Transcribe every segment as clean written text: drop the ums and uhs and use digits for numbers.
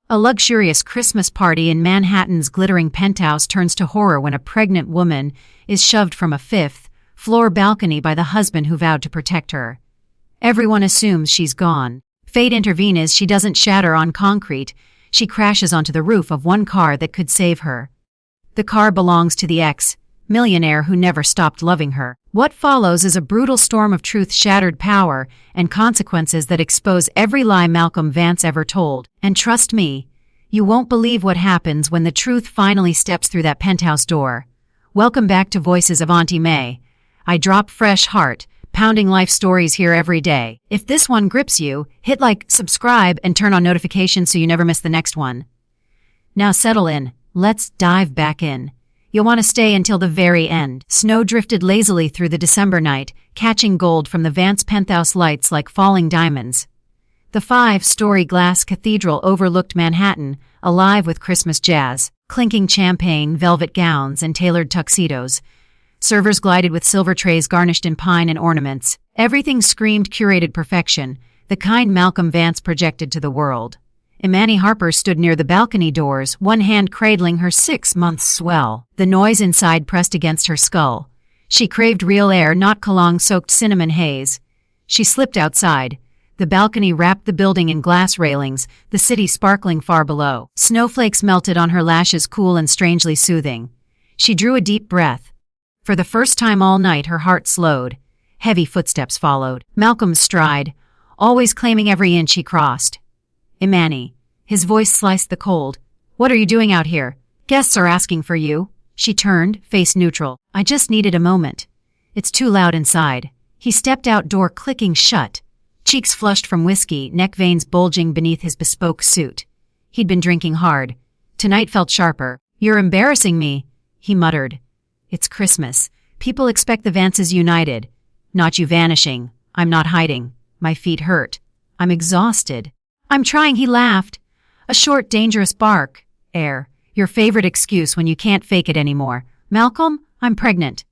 A luxurious Christmas party in Manhattan's glittering penthouse turns to horror when a pregnant woman is shoved from a fifth-floor balcony by the husband who vowed to protect her. Everyone assumes she's gone. Fate intervenes as she doesn't shatter on concrete. She crashes onto the roof of one car that could save her. The car belongs to the ex-millionaire who never stopped loving her. What follows is a brutal storm of truth-shattered power and consequences that expose every lie Malcolm Vance ever told. And trust me, you won't believe what happens when the truth finally steps through that penthouse door. Welcome back to Voices of Auntie May. I drop fresh heart, pounding life stories here every day. If this one grips you, hit like, subscribe, and turn on notifications so you never miss the next one. Now settle in. Let's dive back in. You'll want to stay until the very end. Snow drifted lazily through the December night, catching gold from the Vance penthouse lights like falling diamonds. The 5-story glass cathedral overlooked Manhattan, alive with Christmas jazz, clinking champagne, velvet gowns, and tailored tuxedos. Servers glided with silver trays garnished in pine and ornaments. Everything screamed curated perfection, the kind Malcolm Vance projected to the world. Imani Harper stood near the balcony doors, one hand cradling her 6-month swell. The noise inside pressed against her skull. She craved real air, not cologne-soaked cinnamon haze. She slipped outside. The balcony wrapped the building in glass railings, the city sparkling far below. Snowflakes melted on her lashes, cool and strangely soothing. She drew a deep breath. For the first time all night, her heart slowed. Heavy footsteps followed. Malcolm's stride, always claiming every inch he crossed. Imani. His voice sliced the cold. What are you doing out here? Guests are asking for you. She turned, face neutral. I just needed a moment. It's too loud inside. He stepped out, door clicking shut. Cheeks flushed from whiskey, neck veins bulging beneath his bespoke suit. He'd been drinking hard. Tonight felt sharper. You're embarrassing me, he muttered. It's Christmas. People expect the Vances united. Not you vanishing. I'm not hiding. My feet hurt. I'm exhausted. I'm trying, he laughed. A short, dangerous bark. Air. Your favorite excuse when you can't fake it anymore. Malcolm, I'm pregnant.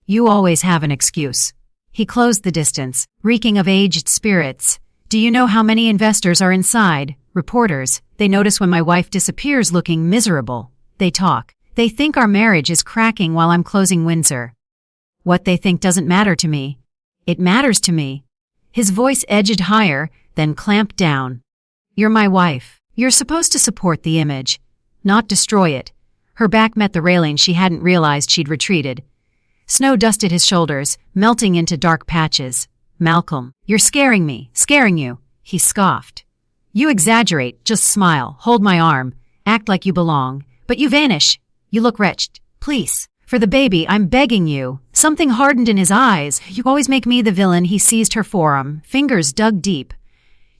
You always have an excuse. He closed the distance, reeking of aged spirits. Do you know how many investors are inside? Reporters. They notice when my wife disappears looking miserable. They talk. They think our marriage is cracking while I'm closing Windsor. What they think doesn't matter to me. It matters to me. His voice edged higher, then clamped down. You're my wife. You're supposed to support the image, not destroy it. Her back met the railing. She hadn't realized she'd retreated. Snow dusted his shoulders, melting into dark patches. Malcolm, you're scaring me, scaring you, he scoffed. You exaggerate, just smile, hold my arm, act like you belong, but you vanish. You look wretched. Please. For the baby, I'm begging you. Something hardened in his eyes. You always make me the villain. He seized her forearm, fingers dug deep.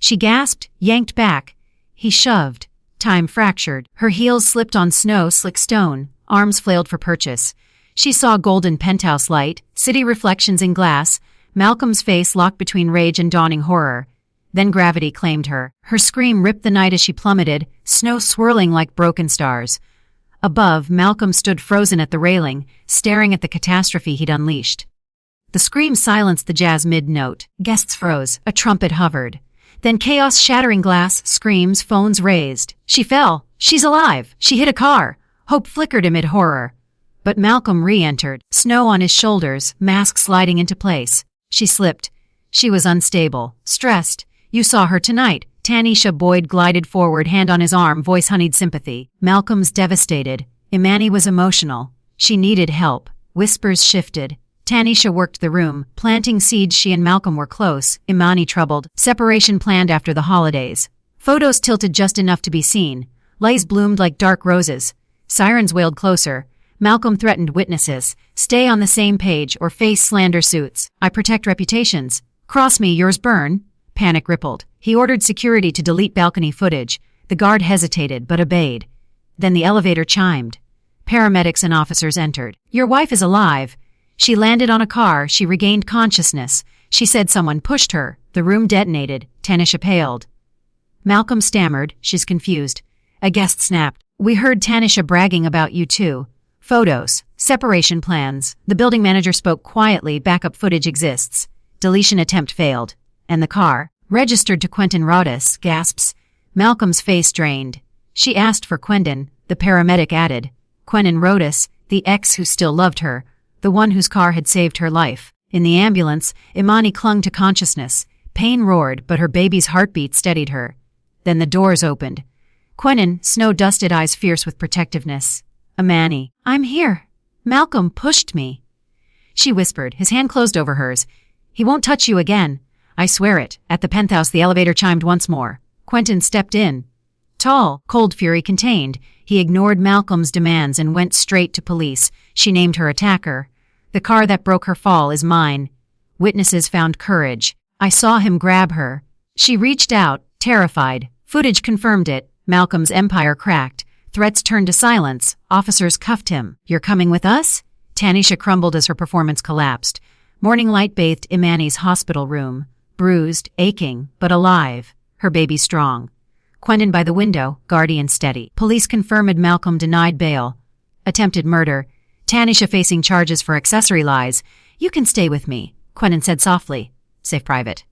She gasped, yanked back. He shoved. Time fractured. Her heels slipped on snow-slick stone. Arms flailed for purchase. She saw golden penthouse light, city reflections in glass, Malcolm's face locked between rage and dawning horror. Then gravity claimed her. Her scream ripped the night as she plummeted, snow swirling like broken stars. Above, Malcolm stood frozen at the railing, staring at the catastrophe he'd unleashed. The scream silenced the jazz mid-note. Guests froze. A trumpet hovered. Then chaos, shattering glass, screams, phones raised. She fell. She's alive. She hit a car. Hope flickered amid horror. But Malcolm re-entered, snow on his shoulders, mask sliding into place. She slipped. She was unstable, stressed. You saw her tonight. Tanisha Boyd glided forward, hand on his arm, voice honeyed sympathy. Malcolm's devastated. Imani was emotional. She needed help. Whispers shifted. Tanisha worked the room, planting seeds. She and Malcolm were close. Imani troubled. Separation planned after the holidays. Photos tilted just enough to be seen. Lights bloomed like dark roses. Sirens wailed closer. Malcolm threatened witnesses. Stay on the same page or face slander suits. I protect reputations. Cross me, yours burn. Panic rippled. He ordered security to delete balcony footage. The guard hesitated but obeyed. Then the elevator chimed. Paramedics and officers entered. Your wife is alive. She landed on a car. She regained consciousness. She said someone pushed her. The room detonated. Tanisha paled. Malcolm stammered. She's confused. A guest snapped. We heard Tanisha bragging about you too. Photos. Separation plans. The building manager spoke quietly. Backup footage exists. Deletion attempt failed. And the car, registered to Quentin Rodis, gasps. Malcolm's face drained. She asked for Quentin, the paramedic added. Quentin Rodas, the ex who still loved her, the one whose car had saved her life. In the ambulance, Imani clung to consciousness. Pain roared, but her baby's heartbeat steadied her. Then the doors opened. Quentin, snow-dusted eyes fierce with protectiveness. Imani, I'm here. Malcolm pushed me. She whispered, his hand closed over hers. He won't touch you again. I swear it. At the penthouse, the elevator chimed once more. Quentin stepped in. Tall, cold fury contained, he ignored Malcolm's demands and went straight to police. She named her attacker. The car that broke her fall is mine. Witnesses found courage. I saw him grab her. She reached out, terrified. Footage confirmed it. Malcolm's empire cracked. Threats turned to silence. Officers cuffed him. You're coming with us? Tanisha crumbled as her performance collapsed. Morning light bathed Imani's hospital room. Bruised, aching, but alive. Her baby strong. Quentin by the window, guardian steady. Police confirmed Malcolm denied bail. Attempted murder. Tanisha facing charges for accessory lies. You can stay with me, Quentin said softly. Safe private.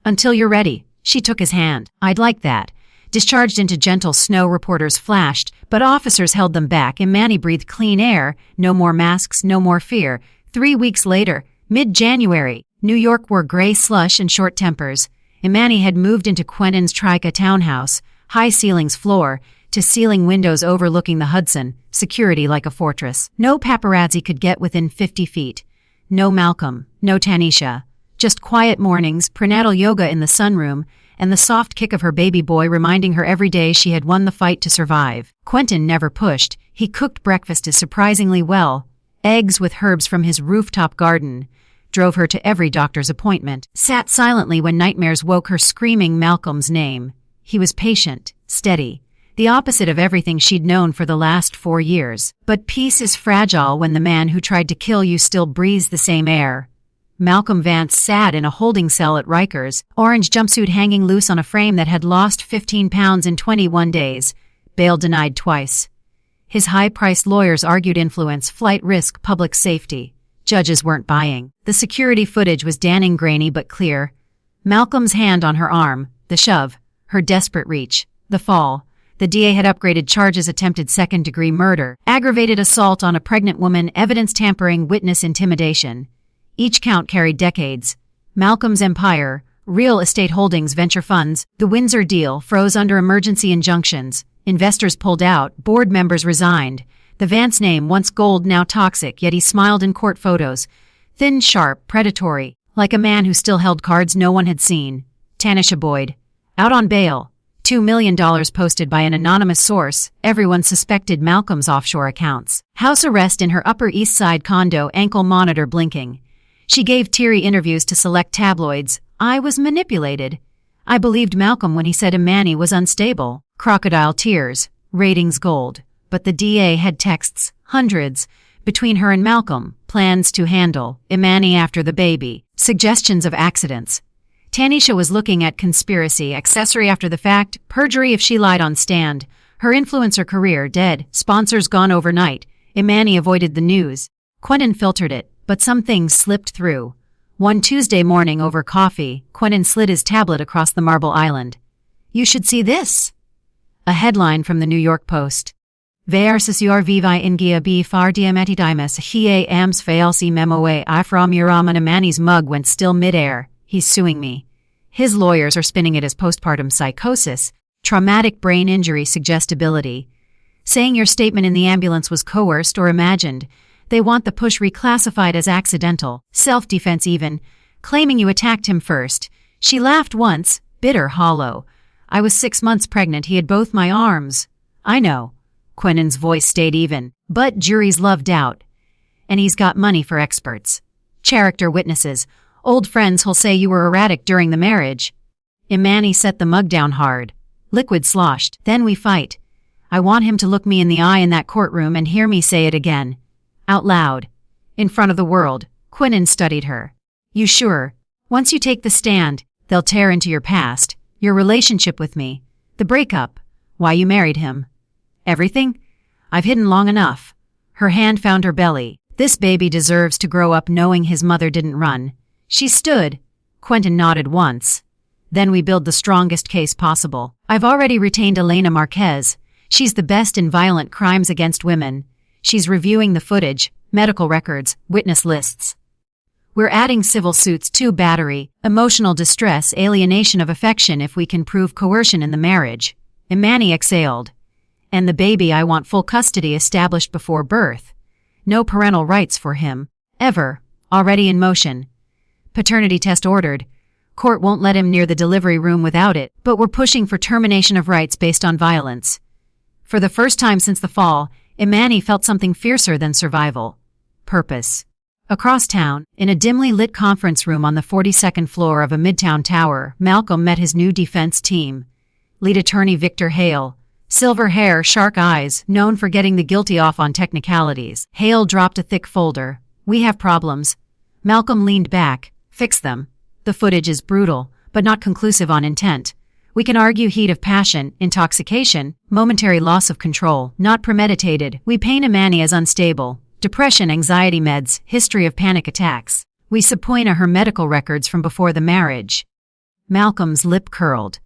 Until you're ready. She took his hand. I'd like that. Discharged into gentle snow, reporters flashed, but officers held them back. Imani breathed clean air. No more masks, no more fear. 3 weeks later, mid-January, New York wore gray slush and short tempers. Imani had moved into Quentin's Trica townhouse, high ceilings floor, to ceiling windows overlooking the Hudson, security like a fortress. No paparazzi could get within 50 feet. No Malcolm, no Tanisha. Just quiet mornings, prenatal yoga in the sunroom, and the soft kick of her baby boy reminding her every day she had won the fight to survive. Quentin never pushed. He cooked breakfast as surprisingly well. Eggs with herbs from his rooftop garden. Drove her to every doctor's appointment. Sat silently when nightmares woke her screaming Malcolm's name. He was patient, steady. The opposite of everything she'd known for the last 4 years. But peace is fragile when the man who tried to kill you still breathes the same air. Malcolm Vance sat in a holding cell at Rikers, orange jumpsuit hanging loose on a frame that had lost 15 pounds in 21 days. Bail denied twice. His high-priced lawyers argued influence, flight risk, public safety. Judges weren't buying. The security footage was damning grainy but clear. Malcolm's hand on her arm, the shove, her desperate reach, the fall. The DA had upgraded charges: attempted second-degree murder, aggravated assault on a pregnant woman, evidence tampering, witness intimidation. Each count carried decades. Malcolm's empire, real estate holdings, venture funds, the Windsor deal froze under emergency injunctions. Investors pulled out, board members resigned. The Vance name, once gold, now toxic, yet he smiled in court photos. Thin, sharp, predatory, like a man who still held cards no one had seen. Tanisha Boyd. Out on bail. $2 million posted by an anonymous source. Everyone suspected Malcolm's offshore accounts. House arrest in her Upper East Side condo, ankle monitor blinking. She gave teary interviews to select tabloids. I was manipulated. I believed Malcolm when he said Imani was unstable. Crocodile tears. Ratings gold. But the DA had texts, hundreds, between her and Malcolm, plans to handle Imani after the baby, suggestions of accidents. Tanisha was looking at conspiracy, accessory after the fact, perjury if she lied on stand. Her influencer career dead, sponsors gone overnight. Imani avoided the news. Quentin filtered it, but some things slipped through. One Tuesday morning over coffee, Quentin slid his tablet across the Marble Island. You should see this. A headline from the New York Post. Versus your vivi ingia b far diametidimus hie ams failsi memoe I from Uraman. Imani's mug went still midair. He's suing me. His lawyers are spinning it as postpartum psychosis, traumatic brain injury suggestibility. Saying your statement in the ambulance was coerced or imagined. They want the push reclassified as accidental, self-defense even, claiming you attacked him first. She laughed once, bitter, hollow. I was 6 months pregnant. He had both my arms. I know. Quentin's voice stayed even. But juries love doubt. And he's got money for experts. Character witnesses. Old friends who'll say you were erratic during the marriage. Imani set the mug down hard. Liquid sloshed. Then we fight. I want him to look me in the eye in that courtroom and hear me say it again. Out loud. In front of the world. Quentin studied her. You sure? Once you take the stand, they'll tear into your past. Your relationship with me. The breakup. Why you married him. Everything? I've hidden long enough. Her hand found her belly. This baby deserves to grow up knowing his mother didn't run. She stood. Quentin nodded once. Then we build the strongest case possible. I've already retained Elena Marquez. She's the best in violent crimes against women. She's reviewing the footage, medical records, witness lists. We're adding civil suits to battery, emotional distress, alienation of affection if we can prove coercion in the marriage. Imani exhaled. And the baby, I want full custody established before birth. No parental rights for him. Ever. Already in motion. Paternity test ordered. Court won't let him near the delivery room without it, but we're pushing for termination of rights based on violence. For the first time since the fall, Imani felt something fiercer than survival. Purpose. Across town, in a dimly lit conference room on the 42nd floor of a midtown tower, Malcolm met his new defense team. Lead attorney Victor Hale. Silver hair, shark eyes, known for getting the guilty off on technicalities. Hale dropped a thick folder. We have problems. Malcolm leaned back. Fix them. The footage is brutal, but not conclusive on intent. We can argue heat of passion, intoxication, momentary loss of control, not premeditated. We paint Imani as unstable. Depression, anxiety meds, history of panic attacks. We subpoena her medical records from before the marriage. Malcolm's lip curled.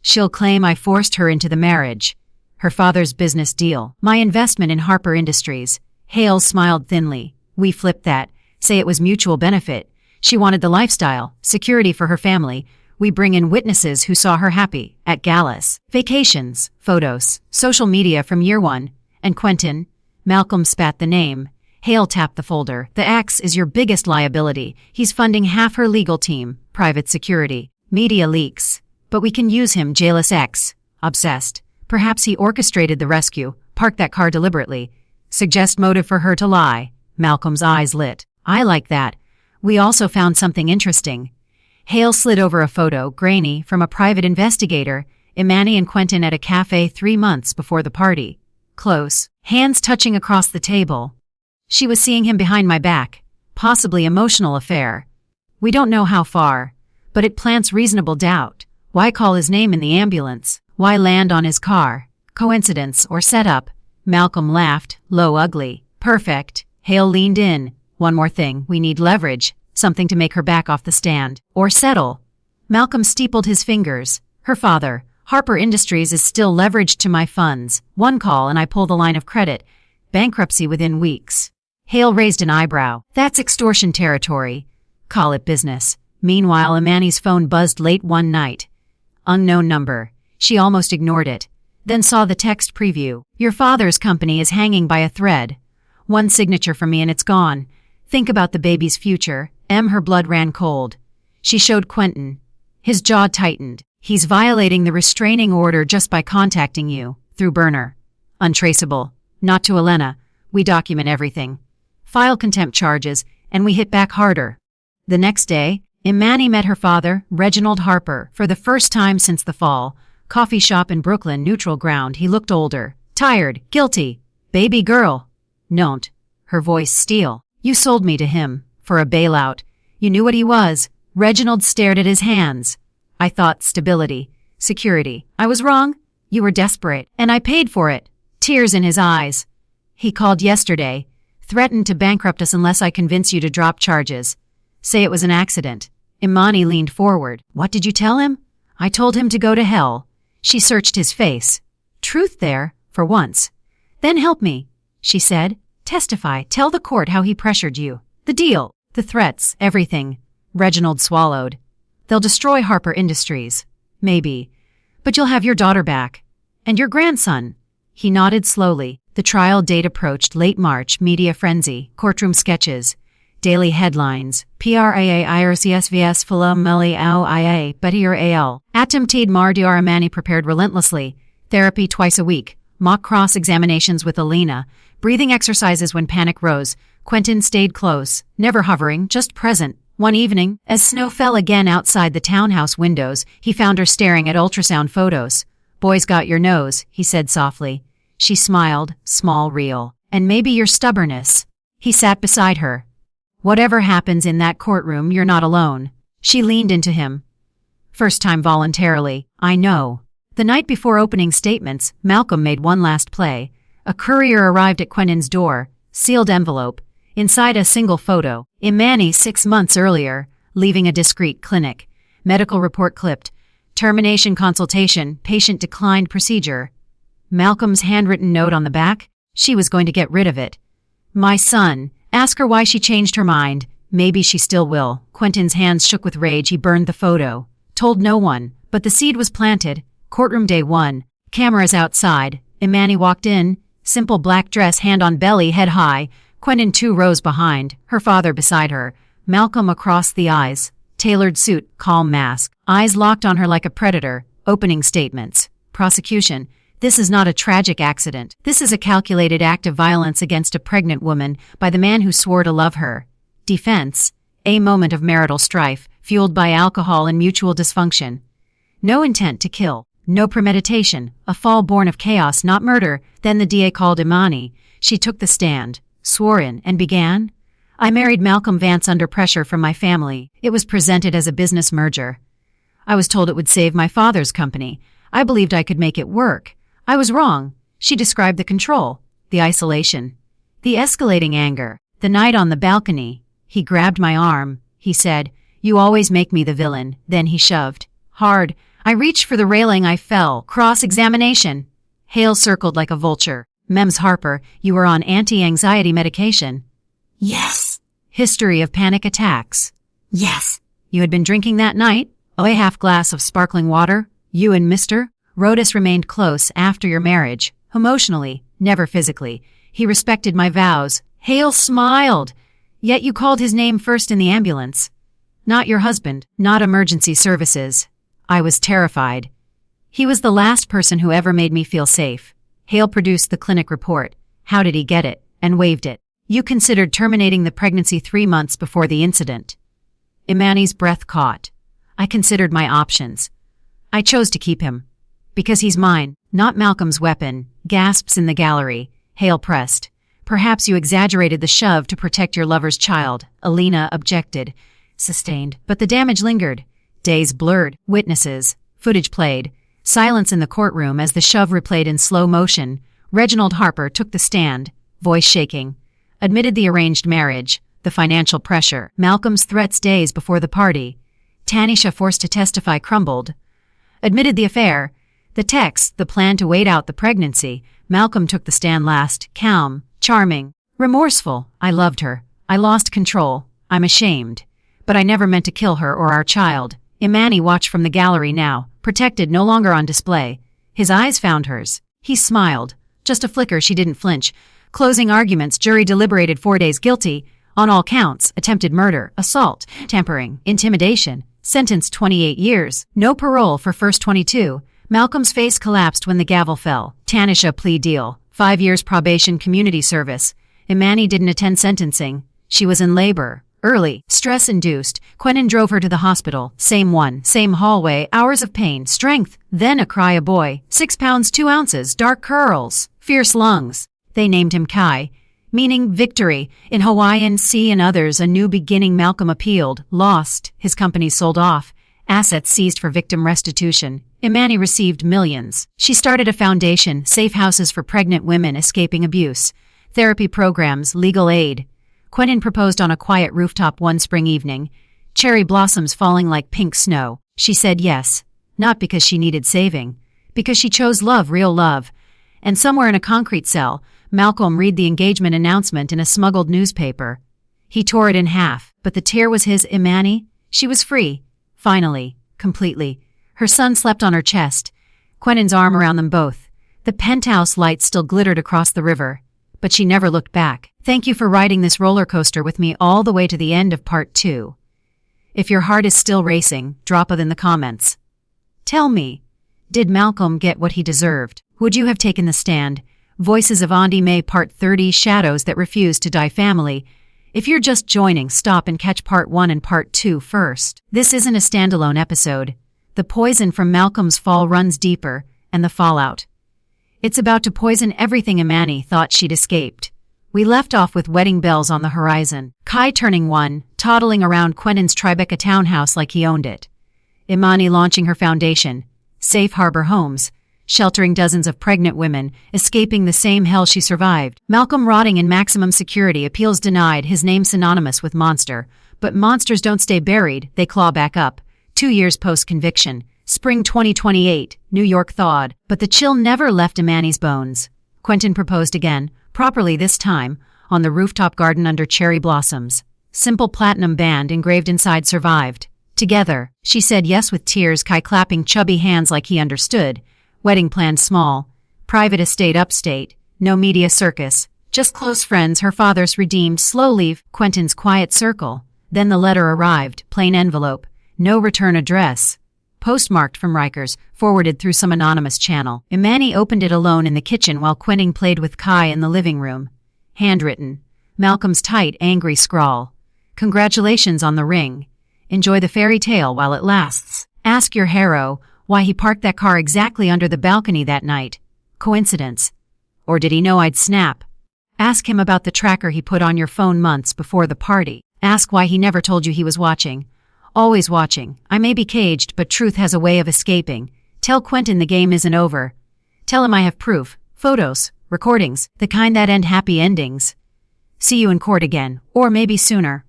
She'll claim I forced her into the marriage. Her father's business deal. My investment in Harper Industries. Hale smiled thinly. We flipped that. Say it was mutual benefit. She wanted the lifestyle, security for her family. We bring in witnesses who saw her happy, at galas, vacations, photos, social media from year one. And Quentin? Malcolm spat the name. Hale tapped the folder. The ex is your biggest liability. He's funding half her legal team, private security, media leaks. But we can use him, jailous ex. Obsessed. Perhaps he orchestrated the rescue, parked that car deliberately. Suggest motive for her to lie. Malcolm's eyes lit. I like that. We also found something interesting. Hale slid over a photo, grainy, from a private investigator, Imani and Quentin at a cafe 3 months before the party. Close. Hands touching across the table. She was seeing him behind my back. Possibly emotional affair. We don't know how far. But it plants reasonable doubt. Why call his name in the ambulance? Why land on his car? Coincidence or setup? Malcolm laughed, low, ugly. Perfect. Hale leaned in. One more thing, we need leverage. Something to make her back off the stand. Or settle. Malcolm steepled his fingers. Her father. Harper Industries is still leveraged to my funds. One call and I pull the line of credit. Bankruptcy within weeks. Hale raised an eyebrow. That's extortion territory. Call it business. Meanwhile, Imani's phone buzzed late one night. Unknown number. She almost ignored it. Then saw the text preview. Your father's company is hanging by a thread. One signature from me and it's gone. Think about the baby's future. Her blood ran cold. She showed Quentin. His jaw tightened. He's violating the restraining order just by contacting you. Through burner. Untraceable. Not to Elena. We document everything. File contempt charges, and we hit back harder. The next day, Imani met her father, Reginald Harper, for the first time since the fall. Coffee shop in Brooklyn, neutral ground. He looked older. Tired. Guilty. Baby girl. Don't. Her voice steel. You sold me to him. For a bailout. You knew what he was. Reginald stared at his hands. I thought stability. Security. I was wrong. You were desperate. And I paid for it. Tears in his eyes. He called yesterday. Threatened to bankrupt us unless I convince you to drop charges. Say it was an accident. Imani leaned forward. What did you tell him? I told him to go to hell. She searched his face. Truth there, for once. Then help me, she said. Testify. Tell the court how he pressured you. The deal. The threats. Everything. Reginald swallowed. They'll destroy Harper Industries. Maybe. But you'll have your daughter back. And your grandson. He nodded slowly. The trial date approached. Late March. Media frenzy. Courtroom sketches. Daily headlines. PRAA IRCSVS Fula Meli IA Batir AL. Attempted Mardiar Imani prepared relentlessly. Therapy twice a week. Mock cross-examinations with Alina. Breathing exercises when panic rose. Quentin stayed close, never hovering, just present. One evening, as snow fell again outside the townhouse windows, he found her staring at ultrasound photos. Boy's got your nose, he said softly. She smiled, small, real. And maybe your stubbornness. He sat beside her. Whatever happens in that courtroom, you're not alone. She leaned into him. First time voluntarily, I know. The night before opening statements, Malcolm made one last play. A courier arrived at Quentin's door, sealed envelope. Inside a single photo, Imani 6 months earlier, leaving a discreet clinic. Medical report clipped. Termination consultation, patient declined procedure. Malcolm's handwritten note on the back? She was going to get rid of it. My son. Ask her why she changed her mind. Maybe she still will. Quentin's hands shook with rage. He burned the photo. Told no one. But the seed was planted. Courtroom day 1. Cameras outside. Imani walked in. Simple black dress, hand on belly, head high. Quentin 2 rows behind. Her father beside her. Malcolm across the eyes. Tailored suit, calm mask. Eyes locked on her like a predator. Opening statements. Prosecution. This is not a tragic accident. This is a calculated act of violence against a pregnant woman by the man who swore to love her. Defense. A moment of marital strife, fueled by alcohol and mutual dysfunction. No intent to kill. No premeditation. A fall born of chaos, not murder. Then the DA called Imani. She took the stand, swore in, and began. I married Malcolm Vance under pressure from my family. It was presented as a business merger. I was told it would save my father's company. I believed I could make it work. I was wrong. She described the control, the isolation, the escalating anger. The night on the balcony, he grabbed my arm. He said, "You always make me the villain." Then he shoved. Hard. I reached for the railing. I fell. Cross-examination. Hale circled like a vulture. Mems Harper, you were on anti-anxiety medication. Yes. History of panic attacks. Yes. You had been drinking that night? A half glass of sparkling water? You and Mr. Rodas remained close after your marriage. Emotionally, never physically. He respected my vows. Hale smiled. Yet you called his name first in the ambulance. Not your husband, not emergency services. I was terrified. He was the last person who ever made me feel safe. Hale produced the clinic report. How did he get it? And waived it. You considered terminating the pregnancy 3 months before the incident. Imani's breath caught. I considered my options. I chose to keep him. Because he's mine, not Malcolm's weapon. Gasps in the gallery. Hale pressed. Perhaps you exaggerated the shove to protect your lover's child. Alina objected. Sustained. But the damage lingered. Days blurred. Witnesses. Footage played. Silence in the courtroom as the shove replayed in slow motion. Reginald Harper took the stand, voice shaking. Admitted the arranged marriage, the financial pressure, Malcolm's threats days before the party. Tanisha, forced to testify, crumbled. Admitted the affair, the text, the plan to wait out the pregnancy. Malcolm took the stand last, calm, charming, remorseful. I loved her. I lost control. I'm ashamed. But I never meant to kill her or our child. Imani watched from the gallery now, protected, no longer on display. His eyes found hers. He smiled. Just a flicker. She didn't flinch. Closing arguments. Jury deliberated 4 days. Guilty on all counts. Attempted murder, assault, tampering, intimidation. Sentenced 28 years. No parole for first 22. Malcolm's face collapsed when the gavel fell. Tanisha, plea deal. 5 years probation, community service. Imani didn't attend sentencing. She was in labor. Early. Stress-induced. Quentin drove her to the hospital. Same one. Same hallway. Hours of pain. Strength. Then a cry. A boy. 6 pounds 2 ounces. Dark curls. Fierce lungs. They named him Kai, meaning victory. In Hawaiian, sea and others, a new beginning. Malcolm appealed. Lost. His company sold off. Assets seized for victim restitution. Imani received millions. She started a foundation, safe houses for pregnant women escaping abuse, therapy programs, legal aid. Quentin proposed on a quiet rooftop one spring evening, cherry blossoms falling like pink snow. She said yes, not because she needed saving, because she chose love, real love. And somewhere in a concrete cell, Malcolm read the engagement announcement in a smuggled newspaper. He tore it in half, but the tear was his. Imani, she was free. Finally, completely. Her son slept on her chest, Quentin's arm around them both. The penthouse lights still glittered across the river, but she never looked back. Thank you for riding this roller coaster with me all the way to the end of part 2. If your heart is still racing, drop it in the comments. Tell me, did Malcolm get what he deserved? Would you have taken the stand? Voices of Auntie May Part 30, Shadows That Refuse to Die family. If you're just joining, stop and catch Part 1 and Part 2 first. This isn't a standalone episode. The poison from Malcolm's fall runs deeper, and the fallout. It's about to poison everything Imani thought she'd escaped. We left off with wedding bells on the horizon. Kai turning 1, toddling around Quentin's Tribeca townhouse like he owned it. Imani launching her foundation, Safe Harbor Homes, sheltering dozens of pregnant women, escaping the same hell she survived. Malcolm rotting in maximum security, appeals denied, his name synonymous with monster. But monsters don't stay buried, they claw back up. 2 years post-conviction, Spring 2028, New York thawed, but the chill never left Imani's bones. Quentin proposed again, properly this time, on the rooftop garden under cherry blossoms. Simple platinum band engraved inside survived. Together, she said yes with tears, Kai clapping chubby hands like he understood. Wedding planned small. Private estate upstate. No media circus. Just close friends her father's redeemed slowly. Quentin's quiet circle. Then the letter arrived, plain envelope. No return address. Postmarked from Rikers, forwarded through some anonymous channel. Imani opened it alone in the kitchen while Quentin played with Kai in the living room. Handwritten. Malcolm's tight, angry scrawl. Congratulations on the ring. Enjoy the fairy tale while it lasts. Ask your hero why he parked that car exactly under the balcony that night. Coincidence? Or did he know I'd snap? Ask him about the tracker he put on your phone months before the party. Ask why he never told you he was watching. Always watching. I may be caged, but truth has a way of escaping. Tell Quentin the game isn't over. Tell him I have proof. Photos. Recordings. The kind that end happy endings. See you in court again. Or maybe sooner.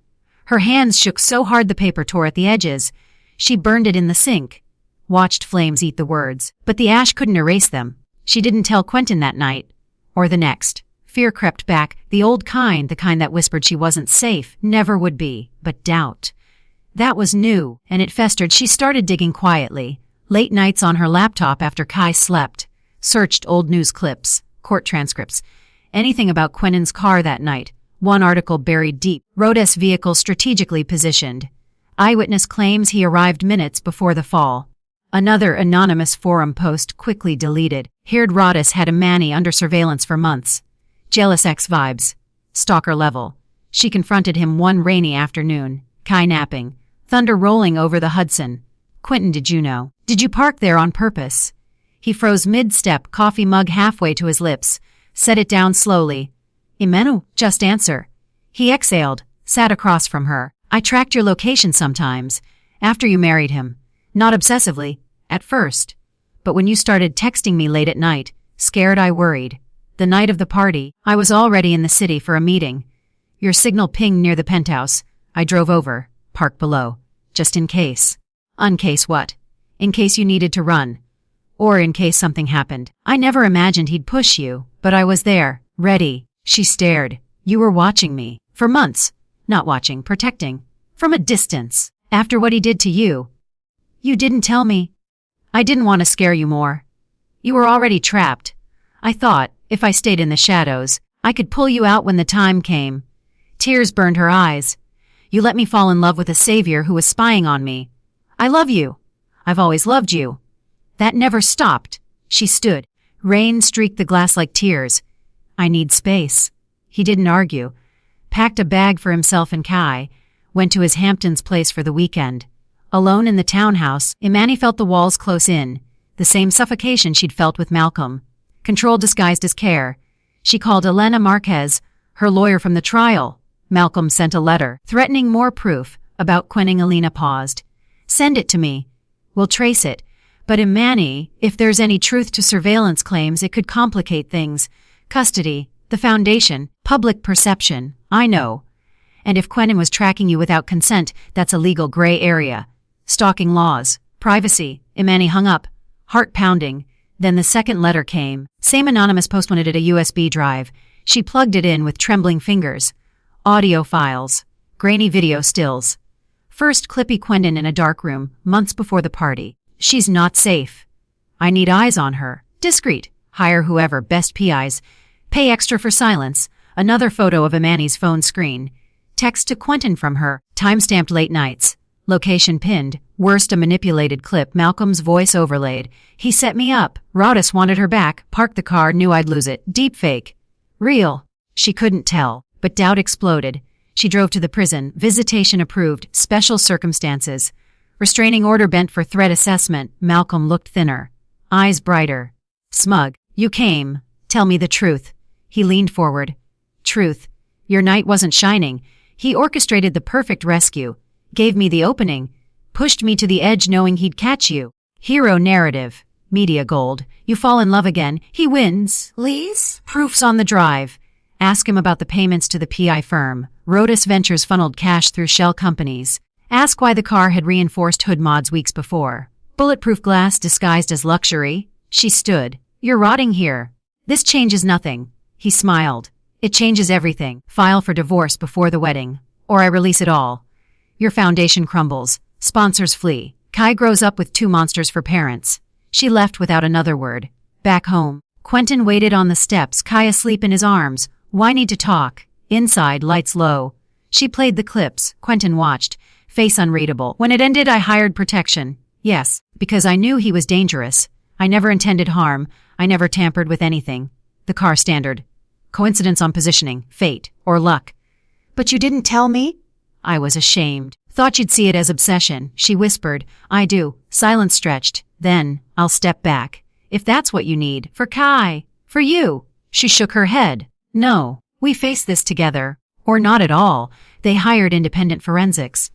Her hands shook so hard the paper tore at the edges. She burned it in the sink. Watched flames eat the words. But the ash couldn't erase them. She didn't tell Quentin that night. Or the next. Fear crept back. The old kind, the kind that whispered she wasn't safe. Never would be. But doubt. That was new, and it festered. She started digging quietly. Late nights on her laptop after Kai slept. Searched old news clips. Court transcripts. Anything about Quentin's car that night. One article buried deep. Rhodes vehicle strategically positioned. Eyewitness claims he arrived minutes before the fall. Another anonymous forum post quickly deleted. Heard Rhodes had Imani under surveillance for months. Jealous ex vibes. Stalker level. She confronted him one rainy afternoon. Kai napping. Thunder rolling over the Hudson. Quentin, did you know? Did you park there on purpose? He froze mid-step, coffee mug halfway to his lips. Set it down slowly. Imenu, just answer. He exhaled, sat across from her. I tracked your location sometimes. After you married him. Not obsessively. At first. But when you started texting me late at night, scared I worried. The night of the party, I was already in the city for a meeting. Your signal pinged near the penthouse. I drove over. Parked below. Just in case. Uncase what? In case you needed to run. Or in case something happened. I never imagined he'd push you, but I was there. Ready. She stared. You were watching me. For months. Not watching, protecting. From a distance. After what he did to you. You didn't tell me. I didn't want to scare you more. You were already trapped. I thought, if I stayed in the shadows, I could pull you out when the time came. Tears burned her eyes. You let me fall in love with a savior who was spying on me. I love you. I've always loved you. That never stopped. She stood. Rain streaked the glass like tears. I need space. He didn't argue. Packed a bag for himself and Kai. Went to his Hamptons place for the weekend. Alone in the townhouse, Imani felt the walls close in. The same suffocation she'd felt with Malcolm. Control disguised as care. She called Elena Marquez, her lawyer from the trial. Malcolm sent a letter, threatening more proof. About Quentin. Elena paused. Send it to me. We'll trace it. But Imani, if there's any truth to surveillance claims, it could complicate things. Custody, the foundation, public perception. I know. And if Quentin was tracking you without consent, that's a legal gray area. Stalking laws, privacy. Imani hung up, heart pounding. Then the second letter came. Same anonymous post wanted it a USB drive. She plugged it in with trembling fingers. Audio files. Grainy video stills. First clippy Quentin in a dark room, months before the party. She's not safe. I need eyes on her. Discreet. Hire whoever, best PIs. Pay extra for silence. Another photo of Imani's phone screen. Text to Quentin from her. Timestamped late nights. Location pinned. Worst a manipulated clip. Malcolm's voice overlaid. He set me up. Rhodes wanted her back. Parked the car. Knew I'd lose it. Deepfake. Real. She couldn't tell. But doubt exploded. She drove to the prison. Visitation approved. Special circumstances. Restraining order bent for threat assessment. Malcolm looked thinner. Eyes brighter. Smug. You came. Tell me the truth. He leaned forward. Truth. Your knight wasn't shining. He orchestrated the perfect rescue. Gave me the opening. Pushed me to the edge knowing he'd catch you. Hero narrative. Media gold. You fall in love again. He wins. Please? Proofs on the drive. Ask him about the payments to the PI firm. Rhodes Ventures funneled cash through shell companies. Ask why the car had reinforced hood mods weeks before. Bulletproof glass disguised as luxury. She stood. You're rotting here. This changes nothing. He smiled. It changes everything. File for divorce before the wedding. Or I release it all. Your foundation crumbles. Sponsors flee. Kai grows up with 2 monsters for parents. She left without another word. Back home. Quentin waited on the steps, Kai asleep in his arms. Why need to talk? Inside, lights low. She played the clips. Quentin watched. Face unreadable. When it ended, I hired protection. Yes, because I knew he was dangerous. I never intended harm. I never tampered with anything. The car standard. Coincidence on positioning. Fate. Or luck. But you didn't tell me? I was ashamed. Thought you'd see it as obsession. She whispered. I do. Silence stretched. Then, I'll step back. If that's what you need. For Kai. For you. She shook her head. No. We face this together. Or not at all. They hired independent forensics.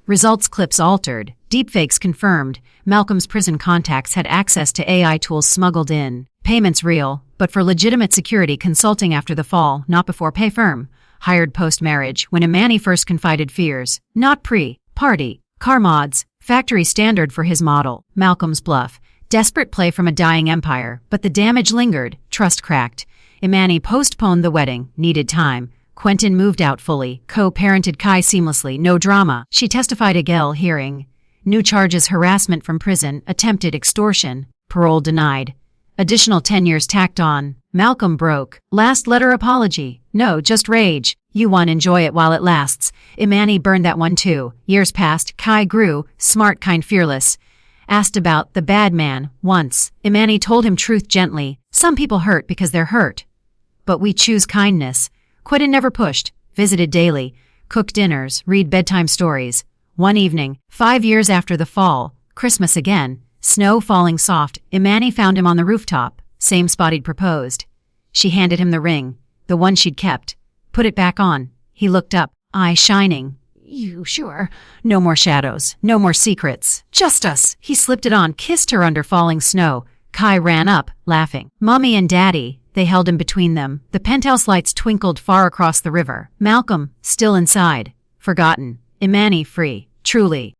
Results clips altered. Deepfakes confirmed. Malcolm's prison contacts had access to AI tools smuggled in. Payments real, but for legitimate security consulting after the fall, not before. Pay firm. Hired post-marriage, when Imani first confided fears. Not pre-party. Car mods. Factory standard for his model. Malcolm's bluff. Desperate play from a dying empire, but the damage lingered. Trust cracked. Imani postponed the wedding. Needed time. Quentin moved out fully. Co-parented Kai seamlessly. No drama. She testified at Gale hearing. New charges: harassment from prison, attempted extortion, parole denied. Additional 10 years tacked on. Malcolm broke. Last letter apology. No, just rage. You won, enjoy it while it lasts. Imani burned that one too. Years passed. Kai grew, smart, kind, fearless. Asked about the bad man once. Imani told him truth gently. Some people hurt because they're hurt. But we choose kindness. Quentin never pushed. Visited daily. Cooked dinners, read bedtime stories. One evening, 5 years after the fall, Christmas again, snow falling soft, Imani found him on the rooftop. Same spot he'd proposed. She handed him the ring, the one she'd kept. Put it back on. He looked up, eye shining. You sure? No more shadows. No more secrets. Just us. He slipped it on, kissed her under falling snow. Kai ran up, laughing. Mommy and Daddy. They held him between them. The penthouse lights twinkled far across the river. Malcolm, still inside. Forgotten. Imani free. Truly.